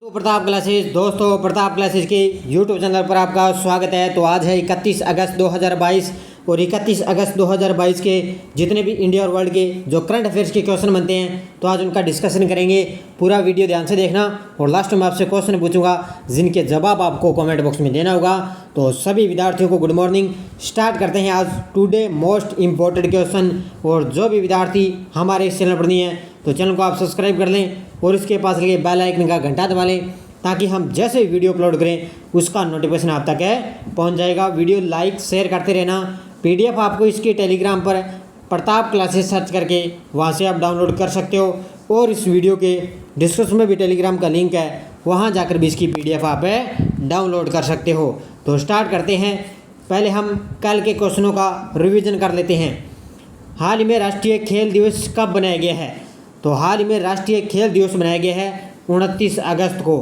तो प्रताप क्लासेस दोस्तों, प्रताप क्लासेस के यूट्यूब चैनल पर आपका स्वागत है। तो आज है 31 अगस्त 2022 और 31 अगस्त 2022 के जितने भी इंडिया और वर्ल्ड के जो करंट अफेयर्स के क्वेश्चन बनते हैं तो आज उनका डिस्कशन करेंगे। पूरा वीडियो ध्यान से देखना और लास्ट में आपसे क्वेश्चन पूछूंगा जिनके जवाब आपको कमेंट बॉक्स में देना होगा। तो सभी विद्यार्थियों को गुड मॉर्निंग। स्टार्ट करते हैं आज टुडे मोस्ट इम्पोर्टेंट क्वेश्चन। और जो भी विद्यार्थी हमारे इस चैनल पर नहीं है तो चैनल को आप सब्सक्राइब कर लें और इसके पास लगे बेल आइकन का घंटा दबा लें ताकि हम जैसे वीडियो अपलोड करें उसका नोटिफिकेशन आप तक पहुंच जाएगा। वीडियो लाइक शेयर करते रहना। पीडीएफ आपको इसकी टेलीग्राम पर प्रताप क्लासेस सर्च करके वहां से आप डाउनलोड कर सकते हो और इस वीडियो के डिस्क्रिप्शन में भी टेलीग्राम का लिंक है, वहां जाकर भी इसकी पीडीएफ आप डाउनलोड कर सकते हो। तो स्टार्ट करते हैं। पहले हम कल के क्वेश्चनों का रिविजन कर लेते हैं। हाल ही में राष्ट्रीय खेल दिवस कब बनाया गया है? तो हाल ही में राष्ट्रीय खेल दिवस बनाया गया है 29 अगस्त को।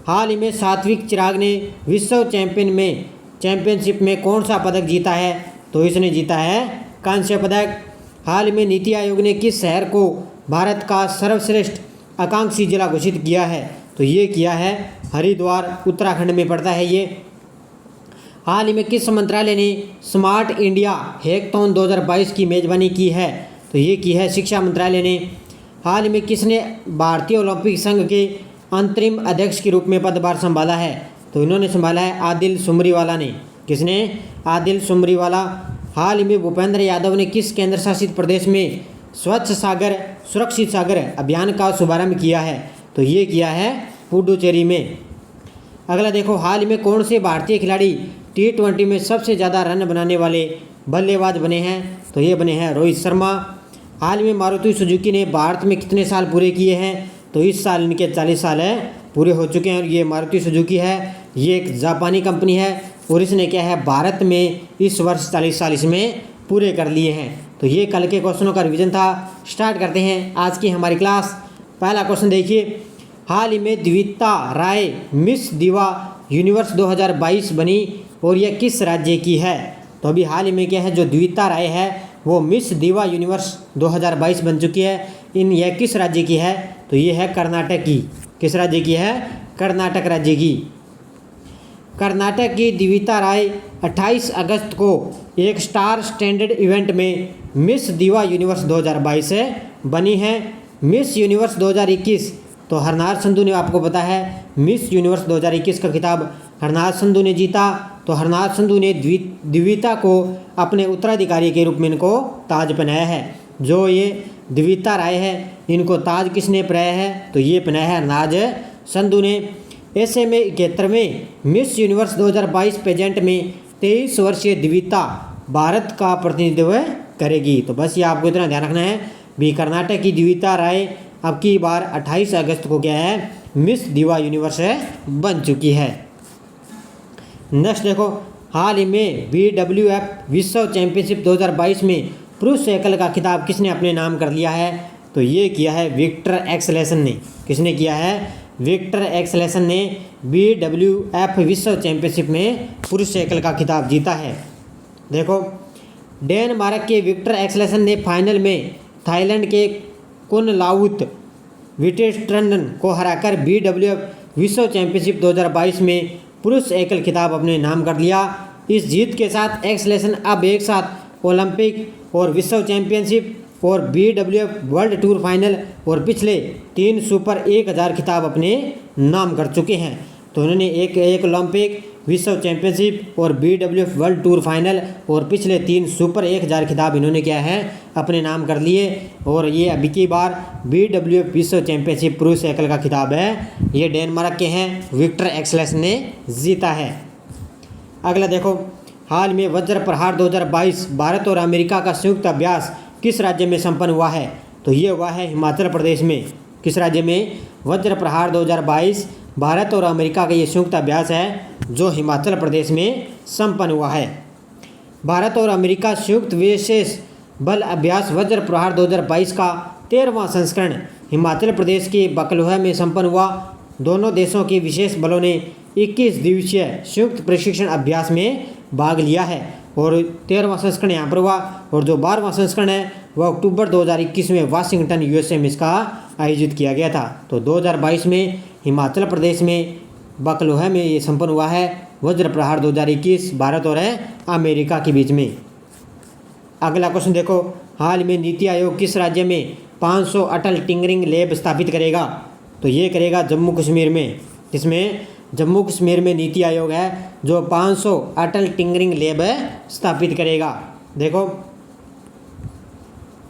हाल ही में सात्विक चिराग ने विश्व चैंपियनशिप में कौन सा पदक जीता है? तो इसने जीता है कांस्य पदक। हाल ही में नीति आयोग ने किस शहर को भारत का सर्वश्रेष्ठ आकांक्षी जिला घोषित किया है? तो ये किया है हरिद्वार, उत्तराखंड में पड़ता है ये। हाल ही में किस मंत्रालय ने स्मार्ट इंडिया हैकाथॉन 2022 की मेजबानी की है? तो ये की है शिक्षा मंत्रालय ने। हाल ही में किसने भारतीय ओलंपिक संघ के अंतरिम अध्यक्ष के रूप में पदभार संभाला है? तो इन्होंने संभाला है आदिल सुमरीवाला ने। किसने? आदिल सुमरीवाला। हाल ही में भूपेंद्र यादव ने किस केंद्र शासित प्रदेश में स्वच्छ सागर सुरक्षित सागर अभियान का शुभारंभ किया है? तो ये किया है पुडुचेरी में। अगला देखो, हाल ही में कौन से भारतीय खिलाड़ी T20 में सबसे ज़्यादा रन बनाने वाले बल्लेबाज बने हैं? तो ये बने हैं रोहित शर्मा। हाल में मारुति सुजुकी ने भारत में कितने साल पूरे किए हैं? तो इस साल इनके 40 साल पूरे हो चुके हैं। और ये मारुति सुजुकी है, ये एक जापानी कंपनी है और इसने क्या है भारत में इस वर्ष 40 साल इसमें पूरे कर लिए हैं। तो ये कल के क्वेश्चनों का रिवीजन था। स्टार्ट करते हैं आज की हमारी क्लास। पहला क्वेश्चन देखिए, हाल ही में द्विता राय मिस दिवा यूनिवर्स 2022 बनी और यह किस राज्य की है? तो अभी हाल ही में क्या है जो द्विता राय है वो मिस दिवा यूनिवर्स 2022 बन चुकी है। यह किस राज्य की है? तो ये है कर्नाटक की। किस राज्य की है? कर्नाटक राज्य की। कर्नाटक की द्विता राय 28 अगस्त को एक स्टार स्टैंडर्ड इवेंट में मिस दिवा यूनिवर्स 2022 से बनी है। मिस यूनिवर्स 2021 तो हरनाज संधू ने, आपको पता है मिस यूनिवर्स 2021 का खिताब हरनाज संधू ने जीता। तो हरनाज संधू ने द्विता को अपने उत्तराधिकारी के रूप में इनको ताज पहनाया है। जो ये द्विता राय है इनको ताज किसने पहनाया है? तो ये पहनाया है हरनाज संधू ने। ऐसे में 71वें मिस यूनिवर्स 2022 पेजेंट में 23 वर्षीय द्विता भारत का प्रतिनिधित्व करेगी। तो बस ये आपको इतना ध्यान रखना है भी कर्नाटक की द्विता राय अब की बार 28 अगस्त को क्या है मिस दिवा यूनिवर्स बन चुकी है। नेक्स्ट देखो, हाल ही में BWF विश्व चैंपियनशिप 2022 में पुरुष साइकिल का खिताब किसने अपने नाम कर लिया है? तो ये किया है विक्टर एक्सेलेसन ने। किसने किया है? विक्टर एक्सेलेसन ने BWF विश्व चैंपियनशिप में पुरुष साइकिल का खिताब जीता है। देखो, डेनमार्क के विक्टर एक्सेलेसन ने फाइनल में थाईलैंड के कुनलाउत विटेस्ट्रंडन को हराकर BWF विश्व चैंपियनशिप 2022 में पुरुष एकल खिताब अपने नाम कर लिया। इस जीत के साथ एक्सेलेसन अब एक साथ ओलंपिक और विश्व चैंपियनशिप और BWF वर्ल्ड टूर फाइनल और पिछले 3 सुपर 1000 खिताब अपने नाम कर चुके हैं। तो उन्होंने एक ओलंपिक, विश्व चैंपियनशिप और BWF वर्ल्ड टूर फाइनल और पिछले 3 सुपर 1000 खिताब इन्होंने क्या है अपने नाम कर लिए। और ये अभी की बार BWF विश्व चैंपियनशिप पुरुष साइकिल का खिताब है ये डेनमार्क के हैं विक्टर एक्सेलेसन ने जीता है। अगला देखो, हाल में वज्र प्रहार 2022 भारत और अमेरिका का संयुक्त अभ्यास किस राज्य में संपन्न हुआ है? तो ये हुआ है हिमाचल प्रदेश में। किस राज्य में? वज्र प्रहार 2022 भारत और अमेरिका का ये संयुक्त अभ्यास है जो हिमाचल प्रदेश में संपन्न हुआ है। भारत और अमेरिका संयुक्त विशेष बल अभ्यास वज्र प्रहार 2022 का 13वां संस्करण हिमाचल प्रदेश के बकलोहा में संपन्न हुआ। दोनों देशों के विशेष बलों ने 21 दिवसीय संयुक्त प्रशिक्षण अभ्यास में भाग लिया है और 13वां संस्करण यहाँ पर हुआ। और जो 12वां संस्करण है वह अक्टूबर 2021 में वाशिंगटन यूएसए में इसका आयोजित किया गया था। तो 2022 में हिमाचल प्रदेश में बकलोहा में ये संपन्न हुआ है वज्र प्रहार 2021 भारत और अमेरिका के बीच में। अगला क्वेश्चन देखो, हाल में नीति आयोग किस राज्य में 500 अटल टिंकरिंग लैब स्थापित करेगा? तो ये करेगा जम्मू कश्मीर में। जिसमें जम्मू कश्मीर में नीति आयोग है जो 500 अटल टिंकरिंग लैब स्थापित करेगा। देखो,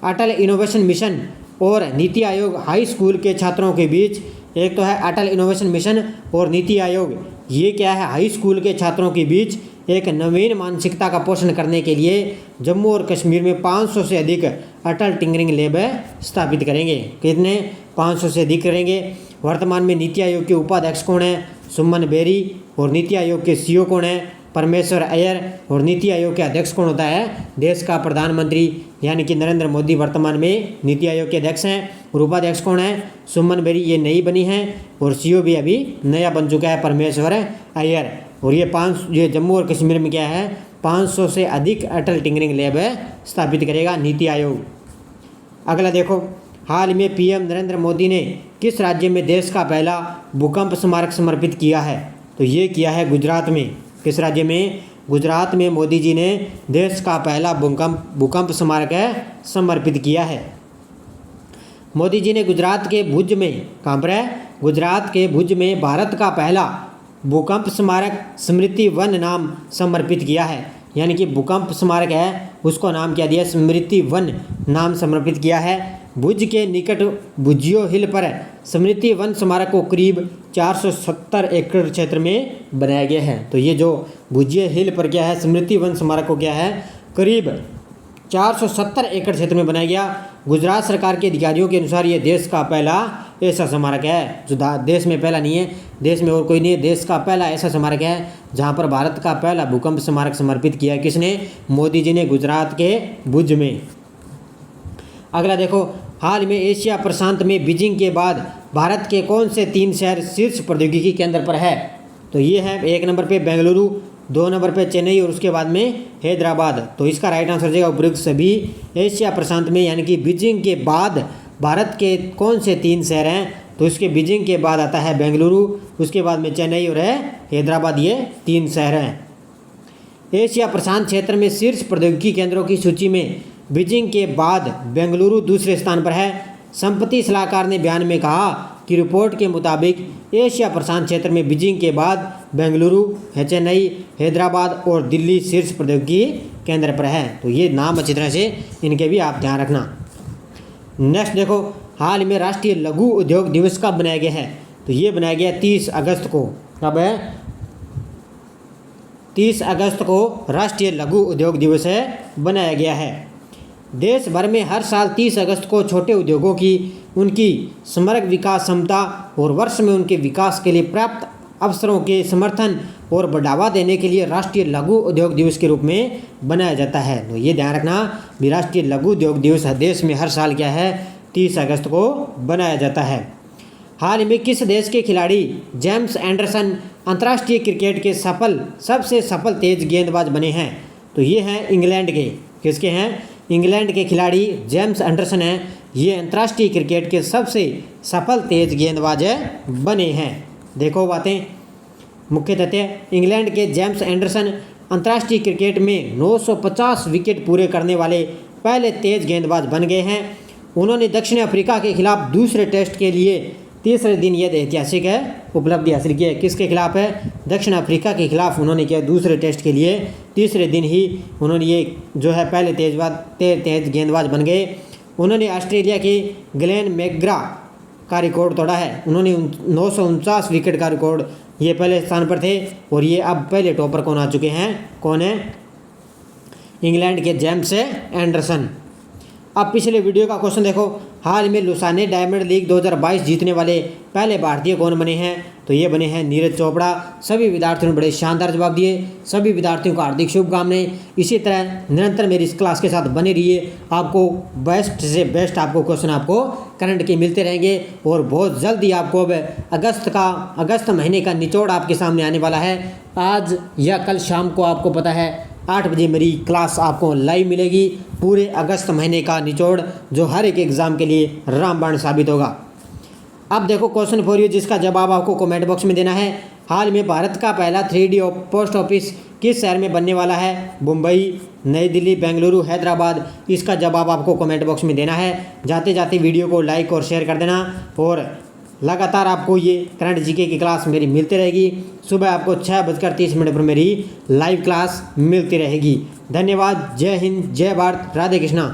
अटल इनोवेशन मिशन और नीति आयोग हाई स्कूल के छात्रों के बीच, एक तो है अटल इनोवेशन मिशन और नीति आयोग, ये क्या है, हाई स्कूल के छात्रों के बीच एक नवीन मानसिकता का पोषण करने के लिए जम्मू और कश्मीर में 500 से अधिक अटल टिंकरिंग लैब स्थापित करेंगे। कितने? 500 से अधिक करेंगे। वर्तमान में नीति आयोग के उपाध्यक्ष कौन है? सुमन बेरी। और नीति आयोग के सीईओ कौन है? परमेश्वर अय्यर। और नीति आयोग के अध्यक्ष कौन होता है? देश का प्रधानमंत्री यानी कि नरेंद्र मोदी वर्तमान में नीति आयोग के अध्यक्ष हैं। और उपाध्यक्ष कौन है? सुमन बेरी, ये नई बनी है। और सीईओ भी अभी नया बन चुका है, परमेश्वर अय्यर। और ये जम्मू और कश्मीर में क्या है, 500 से अधिक अटल टिंकरिंग लैब स्थापित करेगा नीति आयोग। अगला देखो, हाल में पीएम नरेंद्र मोदी ने किस राज्य में देश का पहला भूकंप स्मारक समर्पित किया है? तो ये किया है गुजरात में। किस राज्य में? गुजरात में मोदी जी ने देश का पहला भूकंप स्मारक समर्पित किया है। मोदी जी ने गुजरात के भुज में, कहाँ पर है? गुजरात के भुज में भारत का पहला भूकंप स्मारक स्मृति वन नाम समर्पित किया है। यानी कि भूकंप स्मारक है उसको नाम क्या दिया? स्मृति वन नाम समर्पित किया है। भुज के निकट भुजियो हिल पर स्मृति वन स्मारक को करीब 470 एकड़ क्षेत्र में बनाया गया है। तो ये जो भुजियो हिल पर क्या है, स्मृति वन स्मारक को क्या है, करीब 470 एकड़ क्षेत्र में बनाया गया। गुजरात सरकार के अधिकारियों के अनुसार ये देश का पहला ऐसा स्मारक है जो देश में पहला नहीं है, देश में और कोई नहीं है, देश का पहला ऐसा स्मारक है जहां पर भारत का पहला भूकंप स्मारक समर्पित किया है। किसने? मोदी जी ने, गुजरात के भुज में। अगला देखो, हाल में एशिया प्रशांत में बीजिंग के बाद भारत के कौन से 3 शहर शीर्ष प्रौद्योगिकी केंद्र पर है? तो ये है 1 नंबर पे बेंगलुरु, 2 नंबर पे चेन्नई और उसके बाद में हैदराबाद। तो इसका राइट आंसर हो जाएगा उपयुक्त सभी। एशिया प्रशांत में यानी कि बीजिंग के बाद भारत के कौन से 3 शहर हैं? तो इसके बीजिंग के बाद आता है बेंगलुरु, उसके बाद में चेन्नई और हैदराबाद, ये 3 शहर हैं। एशिया प्रशांत क्षेत्र में शीर्ष प्रौद्योगिकी केंद्रों की सूची में बीजिंग के बाद बेंगलुरु दूसरे स्थान पर है। संपत्ति सलाहकार ने बयान में कहा कि रिपोर्ट के मुताबिक एशिया प्रशांत क्षेत्र में बीजिंग के बाद बेंगलुरु, चेन्नई, हैदराबाद और दिल्ली शीर्ष प्रौद्योगिकी केंद्र पर है। तो ये नाम अच्छी तरह से इनके भी आप ध्यान रखना। नेक्स्ट देखो, हाल में राष्ट्रीय लघु उद्योग दिवस कब बनाया गया है? तो ये बनाया गया 30 अगस्त को। कब है? 30 अगस्त को राष्ट्रीय लघु उद्योग दिवस बनाया गया है। देश भर में हर साल 30 अगस्त को छोटे उद्योगों की उनकी समग्र विकास क्षमता और वर्ष में उनके विकास के लिए प्राप्त अवसरों के समर्थन और बढ़ावा देने के लिए राष्ट्रीय लघु उद्योग दिवस के रूप में बनाया जाता है। तो ये ध्यान रखना भी राष्ट्रीय लघु उद्योग दिवस देश में हर साल क्या है, 30 अगस्त को बनाया जाता है। हाल में किस देश के खिलाड़ी जेम्स एंडरसन अंतर्राष्ट्रीय क्रिकेट के सबसे सफल तेज गेंदबाज बने हैं? तो ये हैं इंग्लैंड के। किसके हैं? इंग्लैंड के खिलाड़ी जेम्स एंडरसन हैं, ये अंतर्राष्ट्रीय क्रिकेट के सबसे सफल तेज गेंदबाज बने हैं। देखो बातें, मुख्य तथ्य, इंग्लैंड के जेम्स एंडरसन अंतर्राष्ट्रीय क्रिकेट में 950 विकेट पूरे करने वाले पहले तेज गेंदबाज बन गए हैं। उन्होंने दक्षिण अफ्रीका के खिलाफ दूसरे टेस्ट के लिए तीसरे दिन यह ऐतिहासिक उपलब्धि हासिल की है। किसके खिलाफ है? दक्षिण अफ्रीका के खिलाफ उन्होंने किया दूसरे टेस्ट के लिए तीसरे दिन ही उन्होंने ये जो है पहले तेज गेंदबाज बन गए। उन्होंने ऑस्ट्रेलिया के ग्लेन मैकग्रा का रिकॉर्ड तोड़ा है। उन्होंने 949 विकेट का रिकॉर्ड, ये पहले स्थान पर थे और ये अब पहले टॉपर कौन आ चुके हैं? कौन है? इंग्लैंड के जेम्स एंडरसन। अब पिछले वीडियो का क्वेश्चन देखो, हाल में लुसाने डायमंड लीग 2022 जीतने वाले पहले भारतीय कौन बने हैं? तो ये बने हैं नीरज चोपड़ा। सभी विद्यार्थियों ने बड़े शानदार जवाब दिए। सभी विद्यार्थियों को हार्दिक शुभकामनाएं। इसी तरह निरंतर मेरी इस क्लास के साथ बने रहिए। आपको बेस्ट से बेस्ट आपको क्वेश्चन आपको करंट के मिलते रहेंगे और बहुत जल्द ही आपको अब अगस्त महीने का निचोड़ आपके सामने आने वाला है। आज या कल शाम को आपको पता है 8 बजे मेरी क्लास आपको लाइव मिलेगी। पूरे अगस्त महीने का निचोड़ जो हर एक एग्ज़ाम के लिए रामबाण साबित होगा। अब देखो क्वेश्चन फॉर यू, जिसका जवाब आपको कमेंट बॉक्स में देना है। हाल में भारत का पहला 3D पोस्ट ऑफिस किस शहर में बनने वाला है? मुंबई, नई दिल्ली, बेंगलुरु, हैदराबाद। इसका जवाब आपको कमेंट बॉक्स में देना है। जाते जाते वीडियो को लाइक और शेयर कर देना। और लगातार आपको ये करंट जीके की क्लास मेरी मिलती रहेगी। सुबह आपको 6:30 पर मेरी लाइव क्लास मिलती रहेगी। धन्यवाद। जय हिंद, जय भारत, राधे कृष्णा।